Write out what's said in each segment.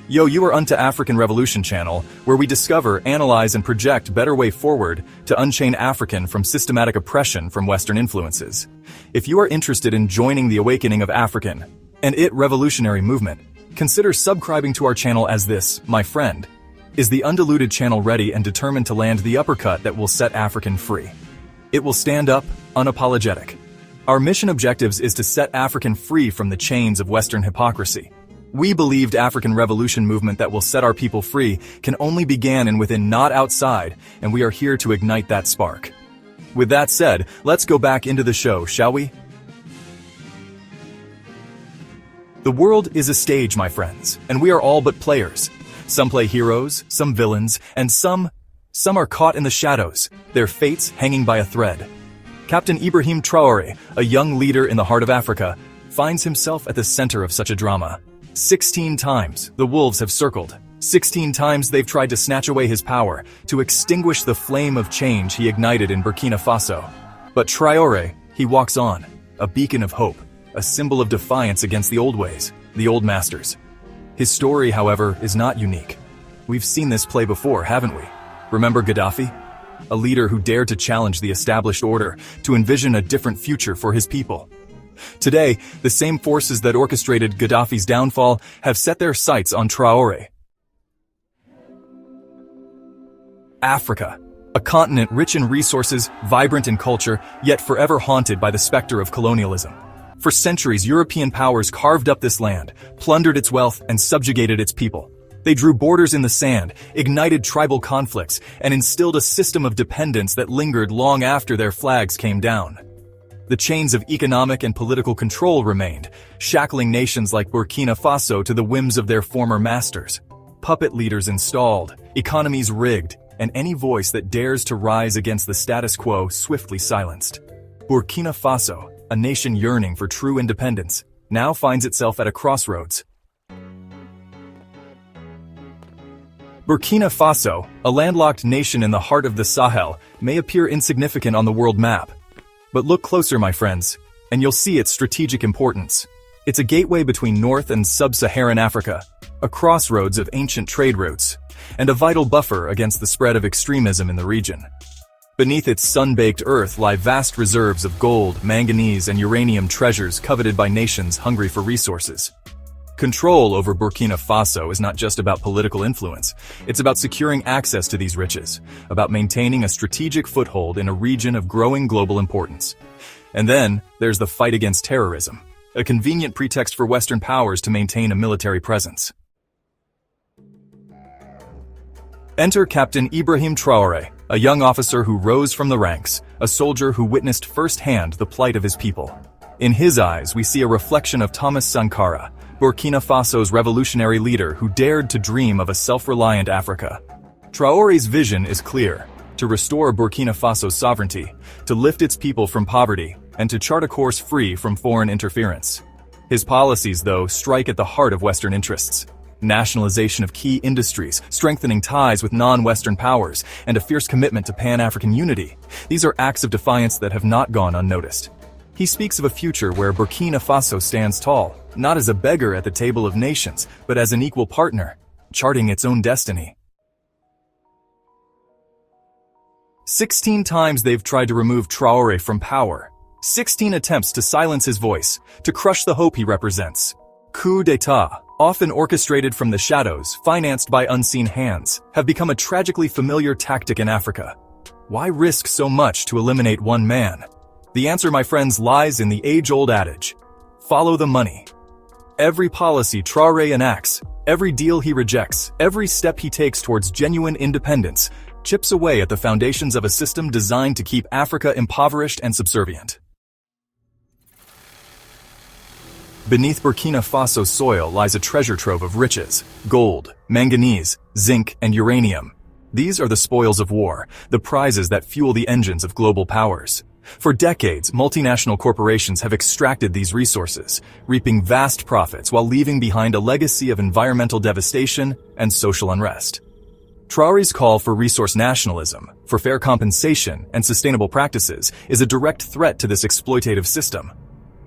Yo, you are unto African Revolution channel, where we discover, analyze, and project better way forward to unchain African from systematic oppression from Western influences. If you are interested in joining the awakening of African and revolutionary movement, consider subscribing to our channel, as this, my friend, is the undiluted channel ready and determined to land the uppercut that will set African free. It will stand up, unapologetic. Our mission objectives is to set African free from the chains of Western hypocrisy. We believed African revolution movement that will set our people free can only begin in within, not outside, and we are here to ignite that spark. With that said, let's go back into the show, shall we? The world is a stage, my friends, and we are all but players. Some play heroes, some villains, and some are caught in the shadows, their fates hanging by a thread. Captain Ibrahim Traoré, a young leader in the heart of Africa, finds himself at the center of such a drama. 16 times the wolves have circled. 16 times they've tried to snatch away his power, to extinguish the flame of change he ignited in Burkina Faso. But Traoré, he walks on, a beacon of hope, a symbol of defiance against the old ways, the old masters. His story, however, is not unique. We've seen this play before, haven't we? Remember Gaddafi? A leader who dared to challenge the established order, to envision a different future for his people. Today, the same forces that orchestrated Gaddafi's downfall have set their sights on Traoré. Africa, a continent rich in resources, vibrant in culture, yet forever haunted by the specter of colonialism. For centuries, European powers carved up this land, plundered its wealth, and subjugated its people. They drew borders in the sand, ignited tribal conflicts, and instilled a system of dependence that lingered long after their flags came down. The chains of economic and political control remained, shackling nations like Burkina Faso to the whims of their former masters. Puppet leaders installed, economies rigged, and any voice that dares to rise against the status quo swiftly silenced. Burkina Faso, a nation yearning for true independence, now finds itself at a crossroads. Burkina Faso, a landlocked nation in the heart of the Sahel, may appear insignificant on the world map. But look closer, my friends, and you'll see its strategic importance. It's a gateway between North and Sub-Saharan Africa, a crossroads of ancient trade routes, and a vital buffer against the spread of extremism in the region. Beneath its sun-baked earth lie vast reserves of gold, manganese, and uranium treasures coveted by nations hungry for resources. Control over Burkina Faso is not just about political influence. It's about securing access to these riches, about maintaining a strategic foothold in a region of growing global importance. And then, there's the fight against terrorism, a convenient pretext for Western powers to maintain a military presence. Enter Captain Ibrahim Traoré, a young officer who rose from the ranks, a soldier who witnessed firsthand the plight of his people. In his eyes, we see a reflection of Thomas Sankara, Burkina Faso's revolutionary leader who dared to dream of a self-reliant Africa. Traoré's vision is clear: to restore Burkina Faso's sovereignty, to lift its people from poverty, and to chart a course free from foreign interference. His policies, though, strike at the heart of Western interests. Nationalization of key industries, strengthening ties with non-Western powers, and a fierce commitment to Pan-African unity. These are acts of defiance that have not gone unnoticed. He speaks of a future where Burkina Faso stands tall, not as a beggar at the table of nations, but as an equal partner, charting its own destiny. 16 times they've tried to remove Traoré from power. 16 attempts to silence his voice, to crush the hope he represents. Coup d'état, often orchestrated from the shadows, financed by unseen hands, have become a tragically familiar tactic in Africa. Why risk so much to eliminate one man? The answer, my friends, lies in the age-old adage: follow the money. Every policy Traoré enacts, every deal he rejects, every step he takes towards genuine independence, chips away at the foundations of a system designed to keep Africa impoverished and subservient. Beneath Burkina Faso's soil lies a treasure trove of riches: gold, manganese, zinc, and uranium. These are the spoils of war, the prizes that fuel the engines of global powers. For decades, multinational corporations have extracted these resources, reaping vast profits while leaving behind a legacy of environmental devastation and social unrest. Traoré's call for resource nationalism, for fair compensation and sustainable practices, is a direct threat to this exploitative system.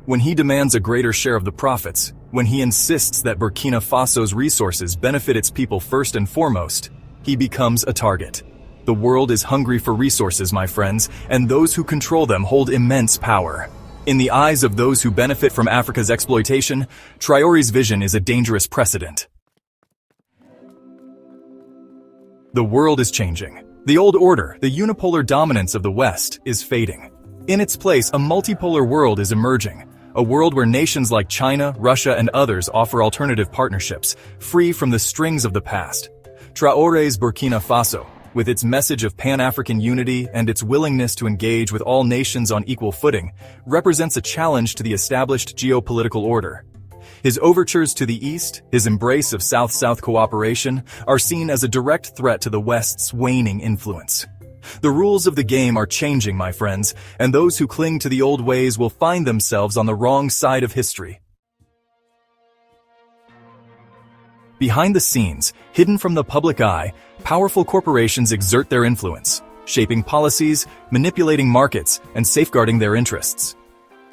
When he demands a greater share of the profits, When he insists that Burkina Faso's resources benefit its people first and foremost, he becomes a target. The world is hungry for resources, my friends, and those who control them hold immense power. In the eyes of those who benefit from Africa's exploitation, Traoré's vision is a dangerous precedent. The world is changing. The old order, the unipolar dominance of the West, is fading. In its place, a multipolar world is emerging. A world where nations like China, Russia, and others offer alternative partnerships, free from the strings of the past. Traoré's Burkina Faso, with its message of Pan-African unity and its willingness to engage with all nations on equal footing, represents a challenge to the established geopolitical order. His overtures to the East, his embrace of South-South cooperation, are seen as a direct threat to the West's waning influence. The rules of the game are changing, my friends, and those who cling to the old ways will find themselves on the wrong side of history. Behind the scenes, hidden from the public eye, powerful corporations exert their influence, shaping policies, manipulating markets, and safeguarding their interests.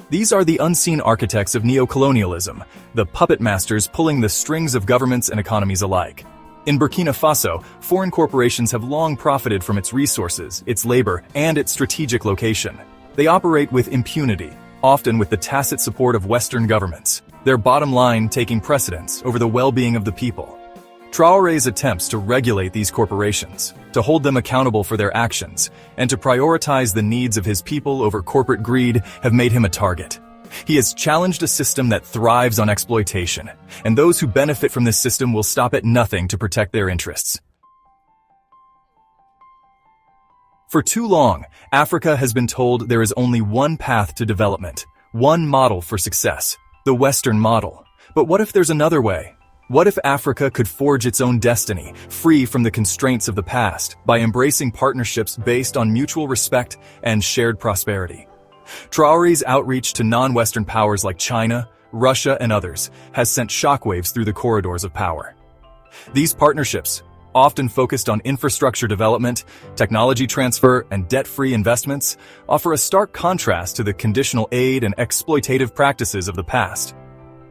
These are the unseen architects of neocolonialism, the puppet masters pulling the strings of governments and economies alike. In Burkina Faso, foreign corporations have long profited from its resources, its labor, and its strategic location. They operate with impunity, often with the tacit support of Western governments, their bottom line taking precedence over the well-being of the people. Traoré's attempts to regulate these corporations, to hold them accountable for their actions, and to prioritize the needs of his people over corporate greed have made him a target. He has challenged a system that thrives on exploitation, and those who benefit from this system will stop at nothing to protect their interests. For too long, Africa has been told there is only one path to development, one model for success, the Western model. But what if there's another way? What if Africa could forge its own destiny, free from the constraints of the past, by embracing partnerships based on mutual respect and shared prosperity? Traoré's outreach to non-Western powers like China, Russia, and others has sent shockwaves through the corridors of power. These partnerships, often focused on infrastructure development, technology transfer, and debt-free investments, offer a stark contrast to the conditional aid and exploitative practices of the past.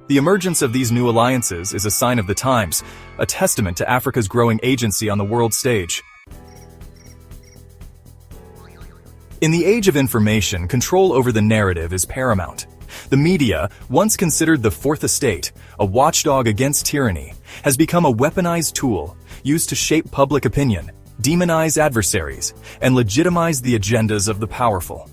The emergence of these new alliances is a sign of the times, a testament to Africa's growing agency on the world stage. In the age of information, control over the narrative is paramount. The media, once considered the fourth estate, a watchdog against tyranny, has become a weaponized tool used to shape public opinion, demonize adversaries, and legitimize the agendas of the powerful.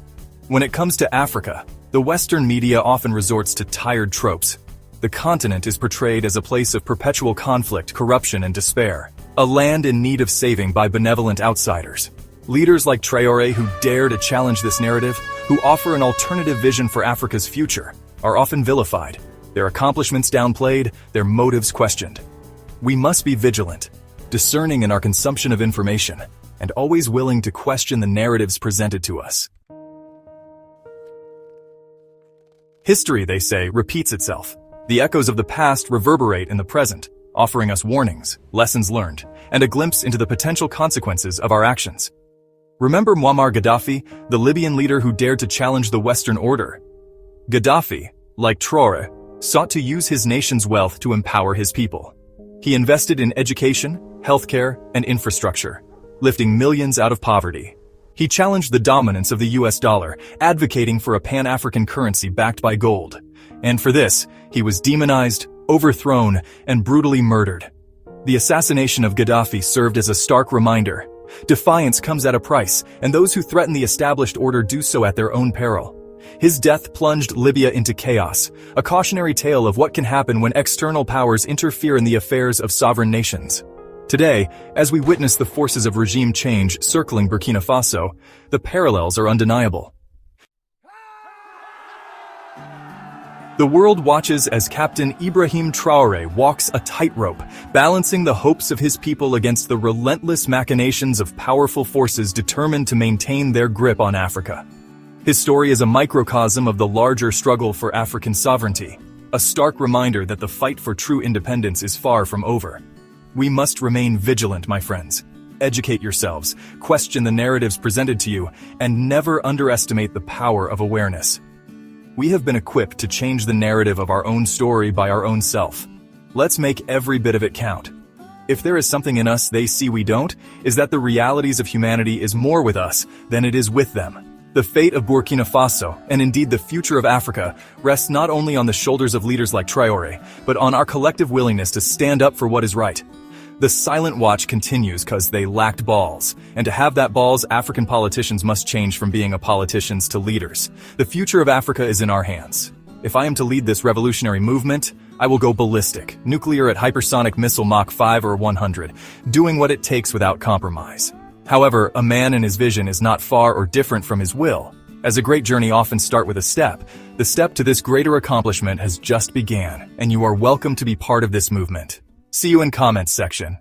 When it comes to Africa, the Western media often resorts to tired tropes. The continent is portrayed as a place of perpetual conflict, corruption, and despair, a land in need of saving by benevolent outsiders. Leaders like Traoré who dare to challenge this narrative, who offer an alternative vision for Africa's future, are often vilified, their accomplishments downplayed, their motives questioned. We must be vigilant, discerning in our consumption of information, and always willing to question the narratives presented to us. History, they say, repeats itself. The echoes of the past reverberate in the present, offering us warnings, lessons learned, and a glimpse into the potential consequences of our actions. Remember Muammar Gaddafi, the Libyan leader who dared to challenge the Western order? Gaddafi, like Traoré, sought to use his nation's wealth to empower his people. He invested in education, healthcare, and infrastructure, lifting millions out of poverty. He challenged the dominance of the US dollar, advocating for a Pan-African currency backed by gold. And for this, he was demonized, overthrown, and brutally murdered. The assassination of Gaddafi served as a stark reminder. Defiance comes at a price, and those who threaten the established order do so at their own peril. His death plunged Libya into chaos, a cautionary tale of what can happen when external powers interfere in the affairs of sovereign nations. Today, as we witness the forces of regime change circling Burkina Faso, the parallels are undeniable. The world watches as Captain Ibrahim Traoré walks a tightrope, balancing the hopes of his people against the relentless machinations of powerful forces determined to maintain their grip on Africa. His story is a microcosm of the larger struggle for African sovereignty, a stark reminder that the fight for true independence is far from over. We must remain vigilant, my friends. Educate yourselves, question the narratives presented to you, and never underestimate the power of awareness. We have been equipped to change the narrative of our own story by our own self. Let's make every bit of it count. If there is something in us they see we don't, is that the realities of humanity is more with us than it is with them. The fate of Burkina Faso, and indeed the future of Africa, rests not only on the shoulders of leaders like Traoré, but on our collective willingness to stand up for what is right. The silent watch continues because they lacked balls, and to have that balls, African politicians must change from being politicians to leaders. The future of Africa is in our hands. If I am to lead this revolutionary movement, I will go ballistic, nuclear at hypersonic missile Mach 5 or 100, doing what it takes without compromise. However, a man and his vision is not far or different from his will. As a great journey often starts with a step, the step to this greater accomplishment has just began, and you are welcome to be part of this movement. See you in comments section.